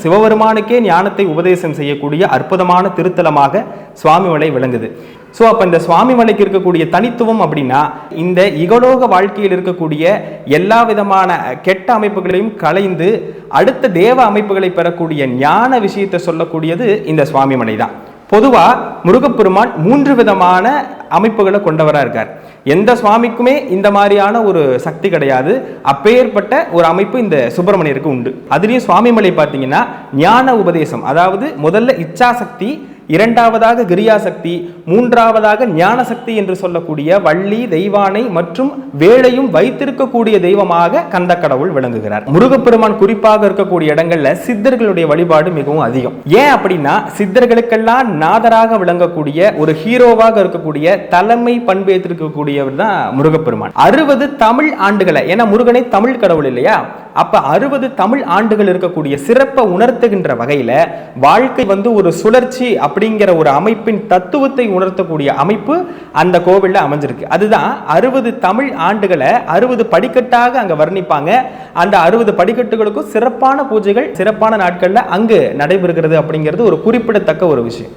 சிவபெருமானுக்கே ஞானத்தை உபதேசம் செய்யக்கூடிய அற்புதமான திருத்தலமாக சுவாமிமலை விளங்குது. ஸோ அப்போ இந்த சுவாமிமலைக்கு இருக்கக்கூடிய தனித்துவம் அப்படின்னா, இந்த இகலோக வாழ்க்கையில் இருக்கக்கூடிய எல்லா விதமான கெட்ட அமைப்புகளையும் களைந்து அடுத்த தேவ அமைப்புகளை பெறக்கூடிய ஞான விஷயத்தை சொல்லக்கூடியது இந்த சுவாமிமலை தான். பொதுவாக முருகப்பெருமான் 3 விதமான அமைப்புகளை கொண்டவராக இருக்கார். எந்த சுவாமிக்குமே இந்த மாதிரியான ஒரு சக்தி கிடையாது. அப்பேற்பட்ட ஒரு அமைப்பு இந்த சுப்பிரமணியருக்கு உண்டு. அதுலேயும் சுவாமிமலை பார்த்தீங்கன்னா ஞான உபதேசம், அதாவது முதல்ல இச்சாசக்தி, இரண்டாவதாக கிரியாசக்தி, மூன்றாவதாக ஞான சக்தி என்று சொல்லக்கூடிய வள்ளி தெய்வானை மற்றும் வேளையும் வைத்திருக்கக்கூடிய தெய்வமாக கந்த கடவுள் விளங்குகிறார். முருகப்பெருமான் குறிப்பாக இருக்கக்கூடிய இடங்கள்ல சித்தர்களுடைய வழிபாடு மிகவும் அதிகம். ஏன் அப்படின்னா, சித்தர்களுக்கெல்லாம் நாதராக விளங்கக்கூடிய ஒரு ஹீரோவாக இருக்கக்கூடிய தலைமை பண்பேற்றிருக்கக்கூடியவர் தான் முருகப்பெருமான். 60 தமிழ் ஆண்டுகளை, ஏன்னா முருகனை தமிழ் கடவுள் இல்லையா, அப்ப 60 தமிழ் ஆண்டுகள் இருக்கக்கூடிய சிறப்பை உணர்த்துகின்ற வகையில வாழ்க்கை ஒரு சுழற்சி அப்படிங்கிற ஒரு அமைப்பின் தத்துவத்தை உணர்த்தக்கூடிய அமைப்பு அந்த கோவில்ல அமைஞ்சிருக்கு. அதுதான் 60 தமிழ் ஆண்டுகளை 60 படிக்கட்டாக அங்க வர்ணிப்பாங்க. அந்த 60 படிக்கட்டுகளுக்கும் சிறப்பான பூஜைகள் சிறப்பான நாட்கள்ல அங்கு நடைபெறுகிறது அப்படிங்கிறது ஒரு குறிப்பிடத்தக்க ஒரு விஷயம்.